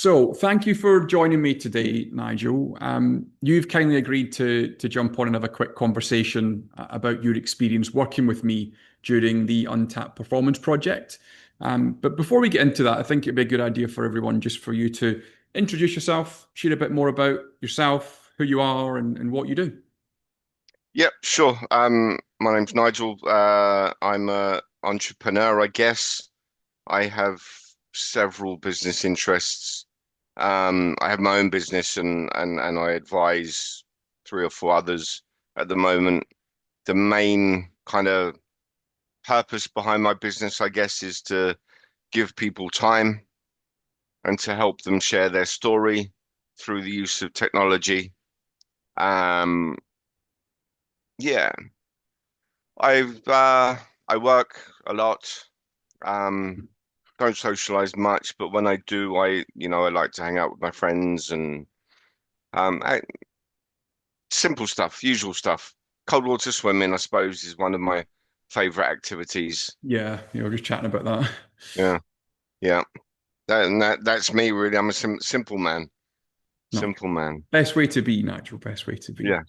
So, thank you for joining me today, Nigel. You've kindly agreed to jump on and have a quick conversation about your experience working with me during the Untapped Performance Project. But before we get into that, I think it'd be a good idea for everyone just for you to introduce yourself, share a bit more about yourself, who you are, and what you do. Yep, sure. My name's Nigel. I'm a entrepreneur, I guess. I have several business interests. I have my own business and I advise three or four others at the moment. The main kind of purpose behind my business, I guess, is to give people time and to help them share their story through the use of technology. Um, yeah, I work a lot. Um, don't socialize much, but when I do, I like to hang out with my friends and um, I, simple stuff, usual stuff. Cold water swimming, I suppose, is one of my favorite activities. Yeah, we're just chatting about that. Yeah, yeah. That's me really. I'm a simple man. No, Simple man. best way to be, Nigel. Best way to be. Yeah,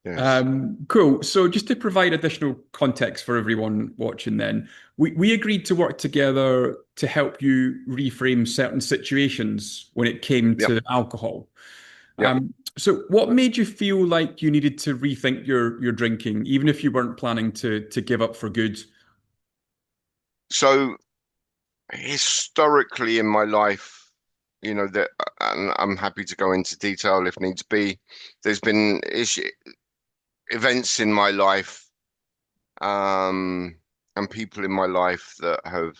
yes. Cool. So just to provide additional context for everyone watching then, we agreed to work together to help you reframe certain situations when it came Yep, to alcohol. yep. So what made you feel like you needed to rethink your drinking, even if you weren't planning to give up for good? So historically in my life, that, and I'm happy to go into detail if needs be. There's been events in my life, um, and people in my life that have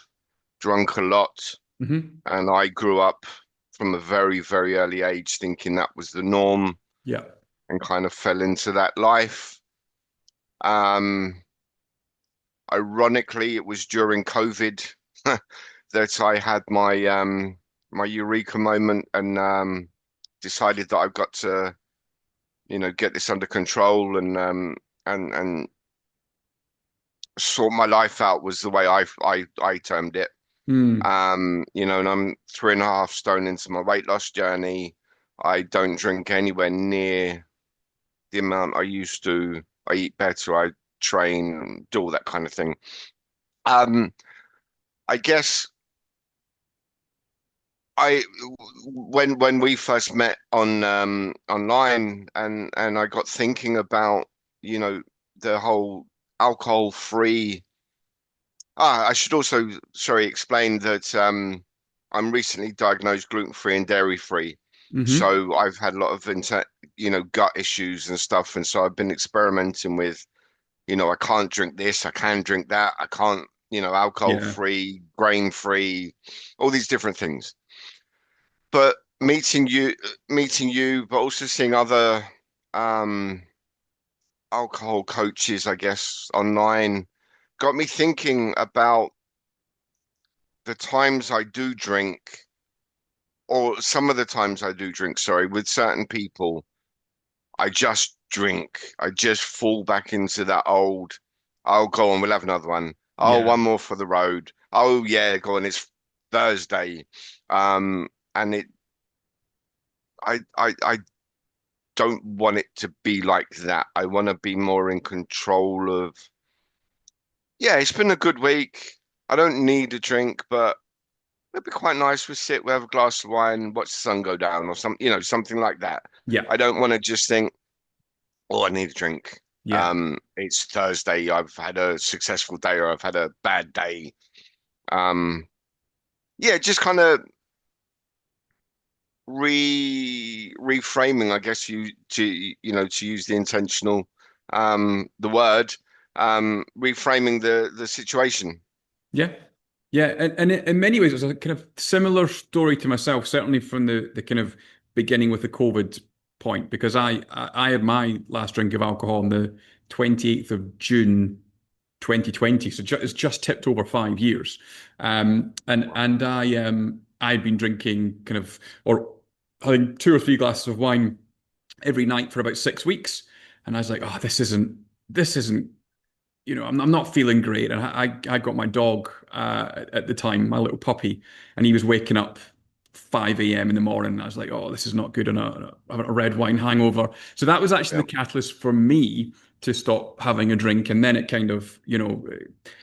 drunk a lot, Hmm. and I grew up from a very, very early age thinking that was the norm Yeah. and kind of fell into that life. Um, Ironically, it was during COVID that I had my eureka moment and decided that I've got to, get this under control and sort my life out was the way I termed it. Hmm. And I'm 3.5 stone into my weight loss journey. I don't drink anywhere near the amount I used to. I eat better. I train, do all that kind of thing. Um, I guess I when we first met on online and I got thinking about, you know, the whole alcohol free. I should also, sorry, explain that I'm recently diagnosed gluten-free and dairy-free. Hmm. So I've had a lot of gut issues and stuff. And so I've been experimenting with, I can't drink this, I can drink that, I can't, Yeah. alcohol-free, grain-free, all these different things. But meeting you, but also seeing other um alcohol coaches, I guess, online, got me thinking about the times I do drink, or some of the times I do drink, sorry, with certain people, I just drink. I just fall back into that old, oh, go on, we'll have another one. Oh, Yeah. one more for the road. Oh, yeah, go on, it's Thursday. And I don't want it to be like that. I want to be more in control of, yeah, it's been a good week. I don't need a drink, but it'd be quite nice. We sit, we have a glass of wine, watch the sun go down, or something like that. Yeah. I don't want to just think, oh, I need a drink. Yeah. It's Thursday. I've had a successful day, or I've had a bad day. Um, yeah, just kind of reframing, I guess to use the intentional, the word, reframing the situation. Yeah. Yeah. And in many ways, it's a kind of similar story to myself, certainly from the kind of beginning with the COVID point, because I had my last drink of alcohol on the 28th of June 2020. So it's just tipped over 5 years. And I'd been drinking kind of, or having two or three glasses of wine every night for about 6 weeks. And I was like, oh, this isn't I'm not feeling great. And I got my dog at the time, my little puppy, and he was waking up 5 a.m. in the morning. And I was like, oh, this is not good on a red wine hangover. So that was actually Yeah. the catalyst for me to stop having a drink. And then it kind of,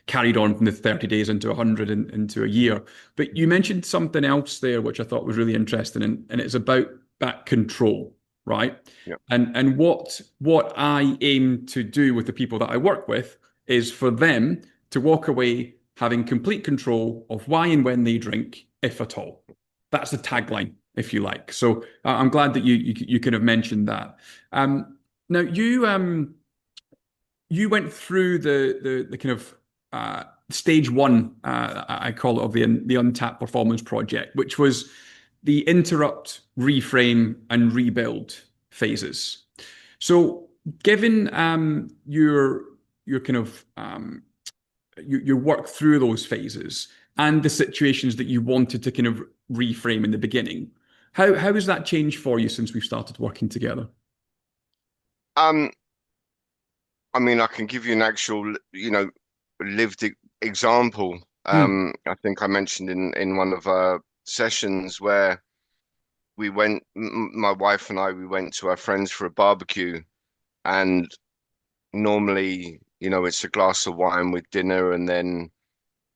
carried on from the 30 days into 100 and into a year. But you mentioned something else there, which I thought was really interesting. And it's about that control, right? Yeah. And what I aim to do with the people that I work with is for them to walk away having complete control of why and when they drink, if at all. That's the tagline, if you like. So I'm glad that you kind of mentioned that. Now you went through the kind of stage one, I call it, of the Untapped Performance Project, which was the interrupt, reframe, and rebuild phases. So, given your kind of your work through those phases and the situations that you wanted to kind of reframe in the beginning, how has that changed for you since we've started working together? Um, I mean, I can give you an actual, lived example. Mm, I think I mentioned in one of our sessions where my wife and I, we went to our friends for a barbecue, and normally, it's a glass of wine with dinner, and then,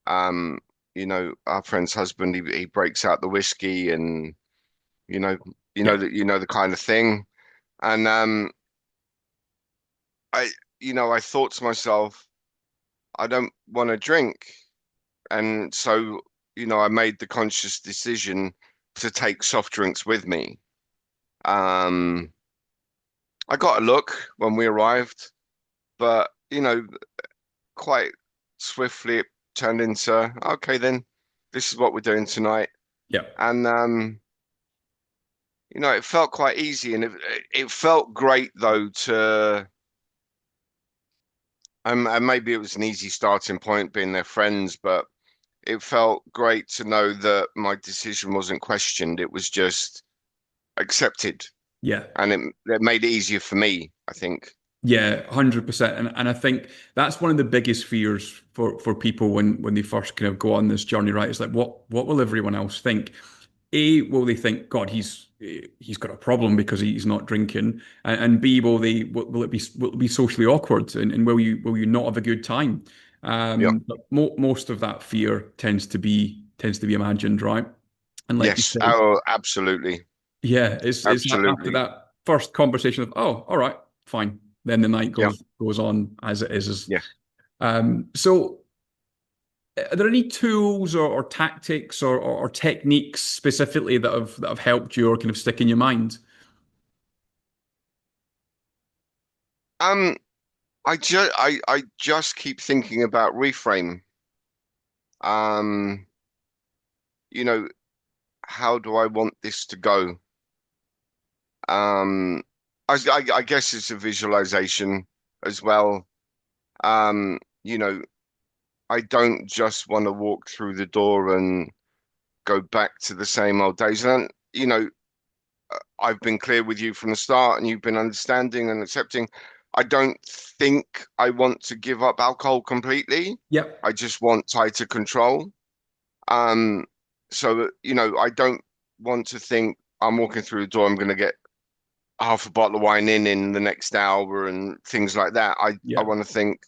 um, our friend's husband, he breaks out the whiskey, and you know, yeah, the kind of thing, and I, I thought to myself, I don't want to drink. And so, I made the conscious decision to take soft drinks with me. Um, I got a look when we arrived, but, quite swiftly it turned into, okay, then this is what we're doing tonight. yeah, And, it felt quite easy, and it felt great though and maybe it was an easy starting point being their friends, but it felt great to know that my decision wasn't questioned. It was just accepted, yeah. and it made it easier for me, I think. Yeah, 100%. And I think that's one of the biggest fears for people when they first kind of go on this journey, right? It's like what will everyone else think? A, will they think, God, he's got a problem because he's not drinking? And B, will it be socially awkward? And will you not have a good time? Yeah. But most of that fear tends to be imagined, right? And like you Yes. say, Oh, absolutely. yeah, it's after Absolutely. that first conversation of, oh, all right, fine. Then the night Yeah. goes on as it is. Yeah. So, are there any tools or tactics or techniques specifically that have helped you or kind of stick in your mind? Um, I just keep thinking about reframe. Um, you know, how do I want this to go? Um, I guess it's a visualization as well. Um, you know, I don't just want to walk through the door and go back to the same old days. And, I've been clear with you from the start, and you've been understanding and accepting. I don't think I want to give up alcohol completely. Yep. I just want tighter control. Um, so, I don't want to think I'm walking through the door, I'm going to get half a bottle of wine in the next hour and things like that. I Yeah. want to think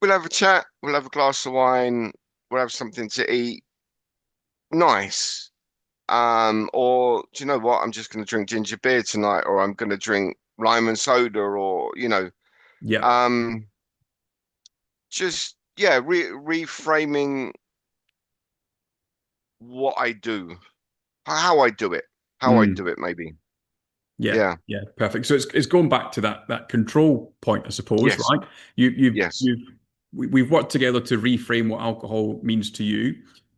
we'll have a chat, we'll have a glass of wine, we'll have something to eat. Nice. Or do you know what? I'm just going to drink ginger beer tonight, or I'm going to drink lime and soda, or Yeah. um, just yeah, reframing what I do, how I do it, Mm. maybe. Yeah, Yeah. yeah, perfect. So it's going back to that control point, I suppose, Yes. right? You you've Yes. you've we've worked together to reframe what alcohol means to you.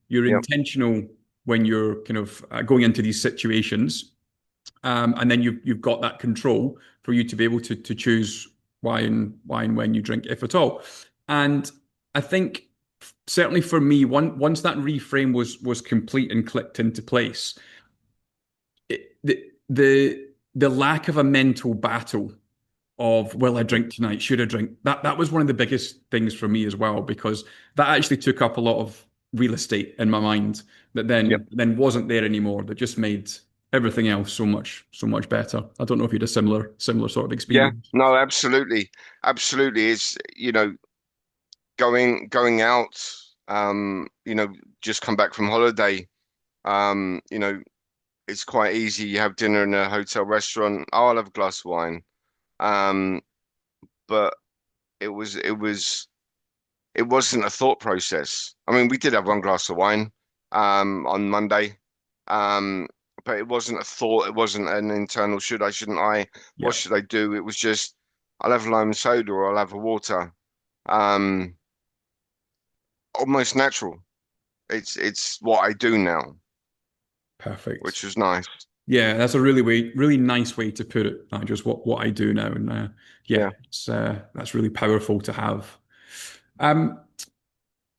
You're Yep. intentional when you're kind of going into these situations, and then you've got that control for you to be able to choose why and when you drink, if at all. And I think certainly for me, once that reframe was complete and clicked into place, the lack of a mental battle of will I drink tonight? Should I drink? That was one of the biggest things for me as well because that actually took up a lot of real estate in my mind that Yep. then wasn't there anymore. That just made everything else so much better. I don't know if you had a similar sort of Yeah. experience. No, absolutely. Absolutely. It's, going out, just come back from holiday. It's quite easy. You have dinner in a hotel restaurant. Oh, I'll have a glass of wine. Um, but it wasn't a thought process. I mean, we did have one glass of wine on Monday. Um, but it wasn't a thought, it wasn't an internal should I, shouldn't I, what Yeah, should I do? It was just I'll have a lime soda or I'll have a water. Um, Almost natural. It's what I do now, perfect. which was nice. Yeah, that's a really nice way to put it. Not just what I do now, and yeah, Yeah. it's that's really powerful to have. Um,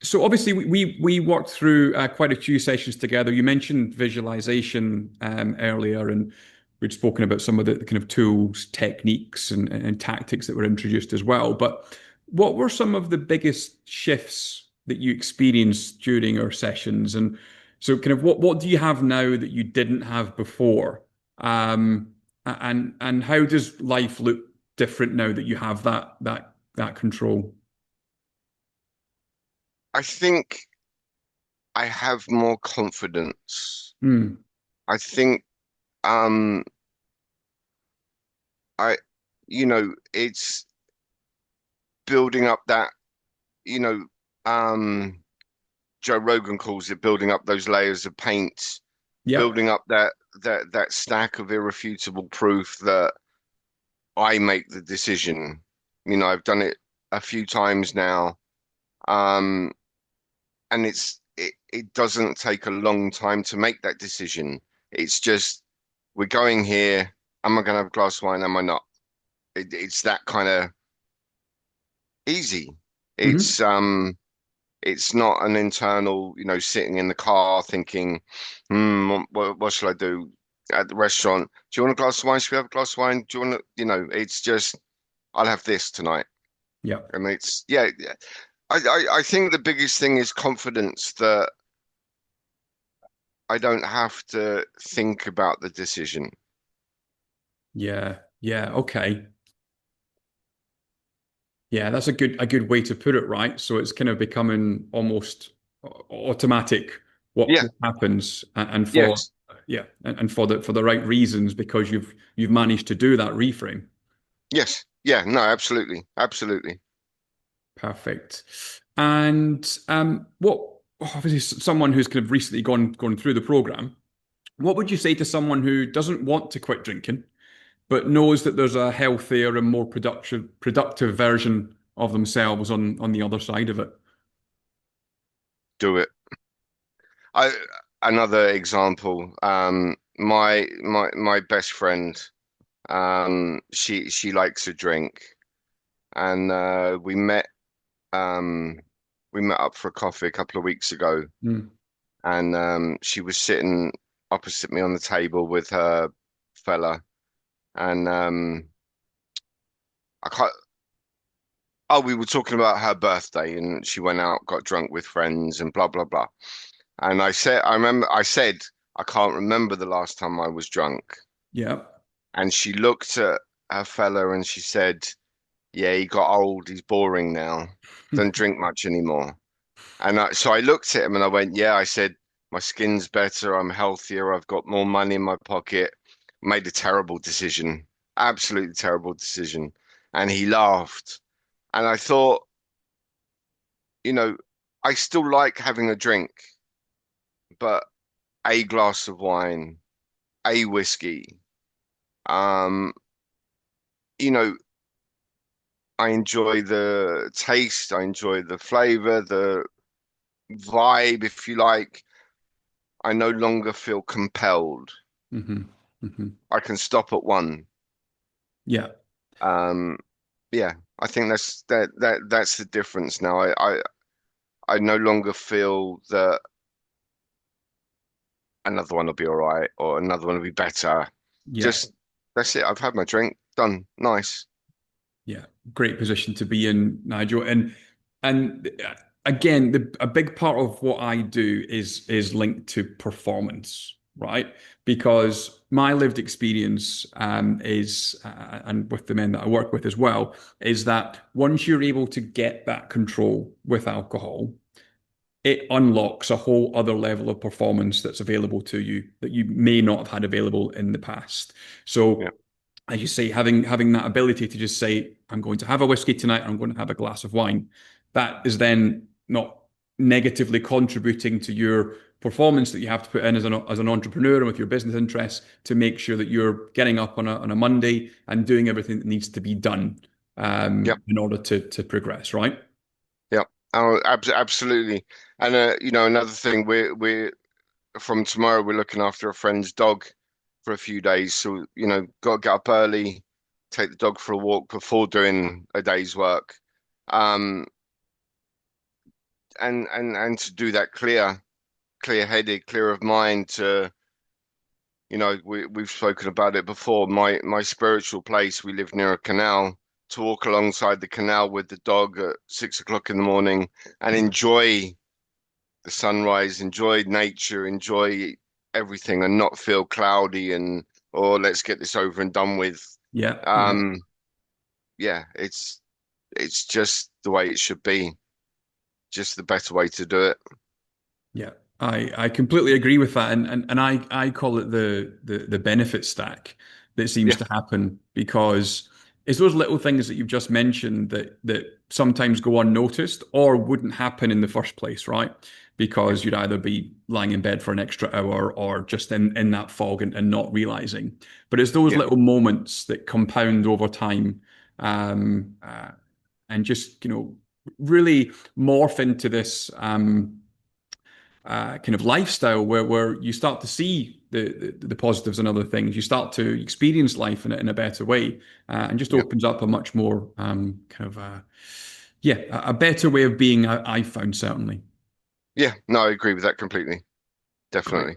So obviously we worked through quite a few sessions together. You mentioned visualization earlier, and we'd spoken about some of the kind of tools, techniques, and tactics that were introduced as well. But what were some of the biggest shifts that you experienced during our sessions? And so, kind of, what do you have now that you didn't have before? And how does life look different now that you have that control? I think I have more confidence. Mm, I think um I it's building up that, you know, um Joe Rogan calls it building up those layers of paint, yep. building up that stack of irrefutable proof that I make the decision. I've done it a few times now. Um, and it doesn't take a long time to make that decision. It's just we're going here. Am I going to have a glass of wine? Am I not? It's that kind of easy. Hmm. It's it's not an internal, sitting in the car thinking, what shall I do at the restaurant? Do you want a glass of wine? Should we have a glass of wine? Do you want to, it's just I'll have this tonight. Yep. And it's yeah, yeah. I think the biggest thing is confidence that I don't have to think about the decision. Yeah. Yeah. Okay. Yeah, that's a good way to put it, right? So it's kind of becoming almost automatic Yeah, what happens and for yes, yeah, and for the right reasons because you've managed to do that reframe. yes, yeah, no, absolutely, absolutely. Perfect. And what obviously someone who's kind of recently gone through the program, what would you say to someone who doesn't want to quit drinking, but knows that there's a healthier and more productive version of themselves on the other side of it? Do it. I Another example, my best friend, she likes to drink, and um we met up for a coffee a couple of weeks ago, Mm. and she was sitting opposite me on the table with her fella, and I can't. Oh, we were talking about her birthday, and she went out, got drunk with friends, and blah blah blah. And I said, I can't remember the last time I was drunk. Yeah. And she looked at her fella and she said, yeah, he got old. He's boring now. Don't drink much anymore. So I looked at him and I went, yeah, I said, my skin's better. I'm healthier. I've got more money in my pocket. Made a terrible decision. Absolutely terrible decision. And he laughed. And I thought, you know, I still like having a drink, but a glass of wine, a whiskey, um, you know, I enjoy the taste, I enjoy the flavor, the vibe, if you like. I no longer feel compelled. Hmm. Hmm. I can stop at one. Yeah. Um, yeah, I think that's the difference now. I no longer feel that another one will be all right or another one will be better. Yeah. Just that's it. I've had my drink. Done. Nice. Yeah. Great position to be in, Nigel. And again, a big part of what I do is linked to performance, right? Because my lived experience is, and with the men that I work with as well, is that once you're able to get that control with alcohol, it unlocks a whole other level of performance that's available to you that you may not have had available in the past. Yeah, So as you say, having that ability to just say, I'm going to have a whiskey tonight, I'm going to have a glass of wine, that is then not negatively contributing to your performance that you have to put in as an entrepreneur and with your business interests to make sure that you're getting up on a Monday and doing everything that needs to be done yeah, in order to progress, right? yeah. Oh, absolutely. And another thing, we're from tomorrow we're looking after a friend's dog for a few days. So, got to get up early, take the dog for a walk before doing a day's work. Um, and to do that clear-headed, clear of mind to, we've spoken about it before. My spiritual place, we live near a canal. To walk alongside the canal with the dog at 6 o'clock in the morning and Yeah. enjoy the sunrise, enjoy nature, enjoy everything, and not feel cloudy and or let's get this over and done with. Yeah, yeah. Um, yeah, it's just the way it should be, just the better way to do it. Yeah, I completely agree with that, and I call it the benefit stack that seems Yeah, to happen because it's those little things that you've just mentioned that sometimes go unnoticed or wouldn't happen in the first place, right? yeah, Because you'd either be lying in bed for an extra hour or just in that fog and not realizing. But it's those yeah, little moments that compound over time, um, and just really morph into this. Kind of lifestyle where you start to see the positives and other things. You start to experience life in a better way, and just yeah, opens up a much more kind of yeah, a better way of being. I've found certainly. yeah. No, I agree with that completely. Great. Definitely.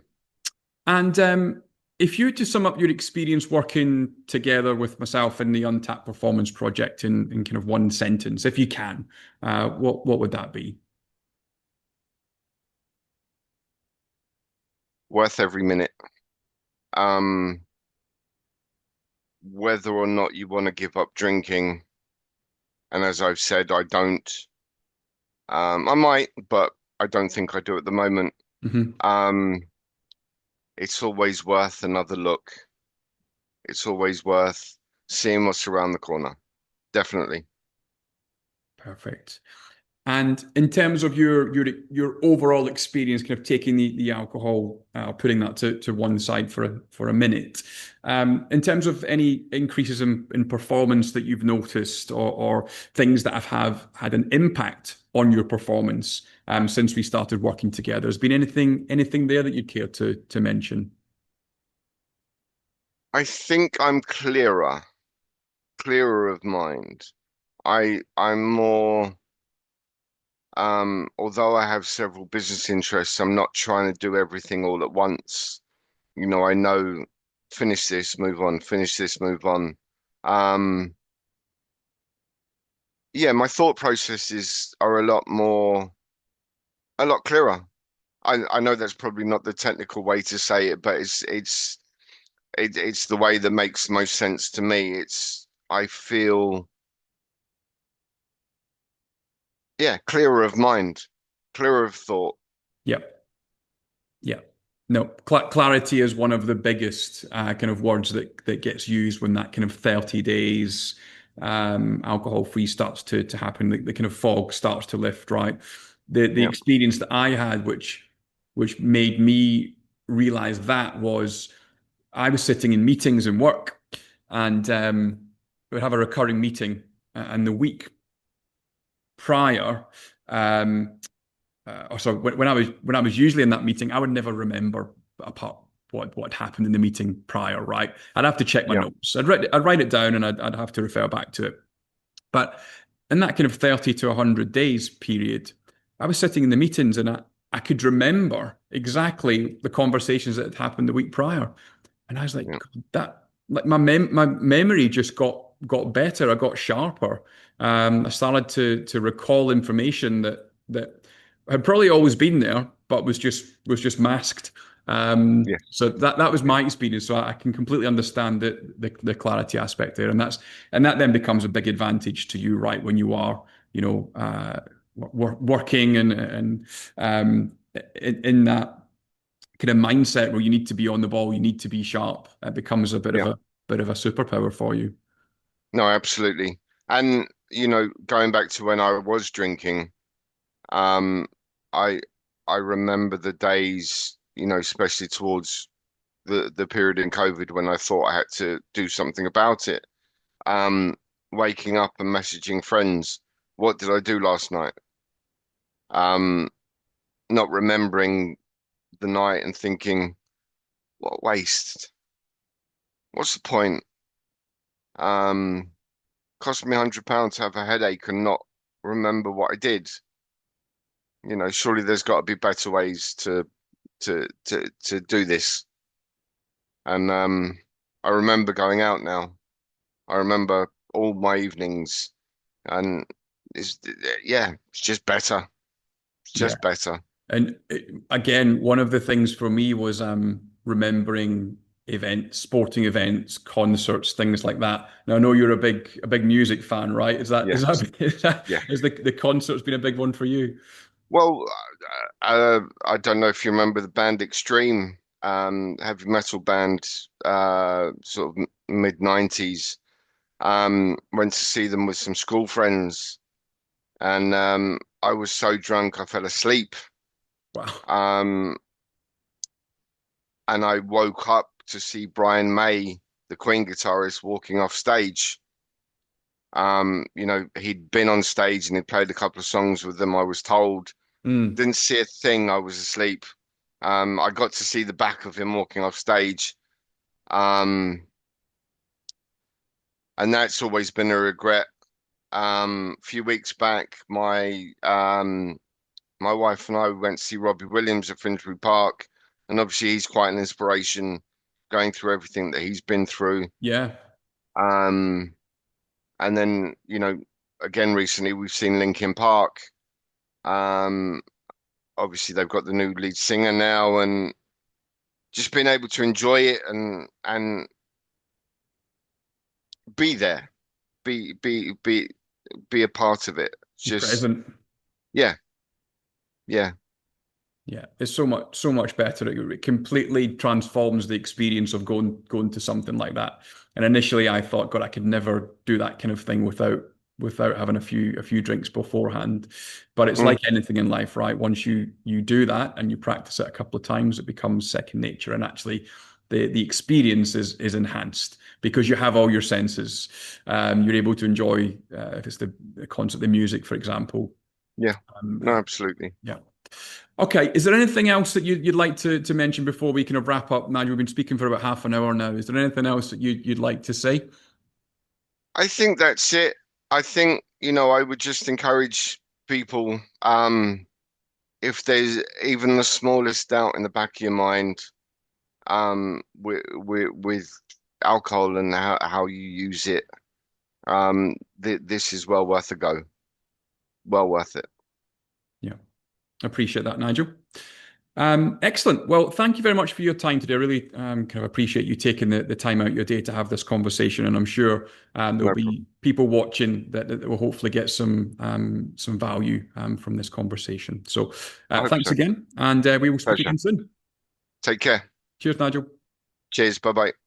And if you were to sum up your experience working together with myself in the Untapped Performance Project in kind of one sentence, if you can, what would that be? Worth every minute. Um, whether or not you want to give up drinking, and as I've said, I don't. I might, but I don't think I do at the moment. Hmm. Um, it's always worth another look. It's always worth seeing what's around the corner. Definitely. Perfect. And in terms of your overall experience, kind of taking the alcohol, putting that to one side for a minute, in terms of any increases in performance that you've noticed, or things that have had an impact on your performance since we started working together, has been anything there that you'd care to mention? I think I'm clearer of mind. I'm more although I have several business interests, I'm not trying to do everything all at once. I know finish this, move on, finish this, move on. Um, yeah, my thought processes are a lot clearer. I know that's probably not the technical way to say it, but it's the way that makes most sense to me. I feel, yeah, clearer of mind, clearer of thought. Yep. Yeah. No, clarity is one of the biggest kind of words that gets used when that kind of 30 days alcohol free starts to happen. The kind of fog starts to lift, right? The Yeah, experience that I had, which made me realize that was I was sitting in meetings and work, and we'd have a recurring meeting, and the week prior, um, or sorry, when I was usually in that meeting, I would never remember apart what happened in the meeting prior, right? I'd have to check my yeah, notes. I'd write it down, and I'd have to refer back to it. But in that kind of 30 to 100 days period, I was sitting in the meetings, and I could remember exactly the conversations that had happened the week prior, and I was like, yeah, "God, that like my memory just got better. I got sharper. I started to recall information that that had probably always been there, but was just masked. Yes. So that was Yeah. my experience. So I can completely understand the clarity aspect there, and that then becomes a big advantage to you, right? When you are, working and in that kind of mindset where you need to be on the ball, you need to be sharp. It becomes a Yeah. bit of a superpower for you. No, absolutely. And going back to when I was drinking, um, I I remember the days, especially towards the period in COVID when I thought I had to do something about it. Um, Waking up and messaging friends, what did I do last night? Um, Not remembering the night and thinking, what a waste. What's the point? Um, Cost me £100 to have a headache and not remember what I did. Surely there's got to be better ways to do this. And I remember going out now. I remember all my evenings, and it's yeah, it's just better. It's Yeah. just better. And again, one of the things for me was remembering events, sporting events, concerts, things like that. Now I know you're a big music fan, right? Is that is Yes, that is that yeah. is the concerts been a big one for you? Well, I don't know if you remember the band Extreme, heavy metal band, sort of mid '90s. Went to see them with some school friends, and I was so drunk I fell asleep. Wow. Um, and I woke up to see Brian May, the Queen guitarist, walking off stage. He'd been on stage and he'd played a couple of songs with them, I was told. Mm, Didn't see a thing, I was asleep. I got to see the back of him walking off stage. Um, and that's always been a regret. A few weeks back, my wife and I went to see Robbie Williams at Finsbury Park, and obviously he's quite an inspiration going through everything that he's been through. yeah. Um, and then, again recently we've seen Linkin Park. Um, Obviously they've got the new lead singer now, and just being able to enjoy it and be there, be a part of it. Be Just present. yeah, yeah, Yeah, it's so much better. It completely transforms the experience of going to something like that. And initially, I thought, God, I could never do that kind of thing without having a few drinks beforehand. But it's mm, like anything in life, right? Once you do that and you practice it a couple of times, it becomes second nature. And actually, the experience is enhanced because you have all your senses. You're able to enjoy if it's the concert, the music, for example. yeah. Um, No, absolutely. yeah. Okay. Is there anything else that you'd like to mention before we kind of wrap up, Nigel? We've been speaking for about half an hour now. Is there anything else that you'd like to say? I think that's it. I think, I would just encourage people, if there's even the smallest doubt in the back of your mind, with alcohol and how you use it, this is well worth a go. Well worth it. Yeah, appreciate that, Nigel. Excellent. Well, thank you very much for your time today. I really kind of appreciate you taking the time out of your day to have this conversation, and I'm sure there'll No problem. be people watching that will hopefully get some value from this conversation. So, I hope thanks so. again, and we will speak Pleasure. again soon. Take care. Cheers, Nigel. Cheers. Bye bye.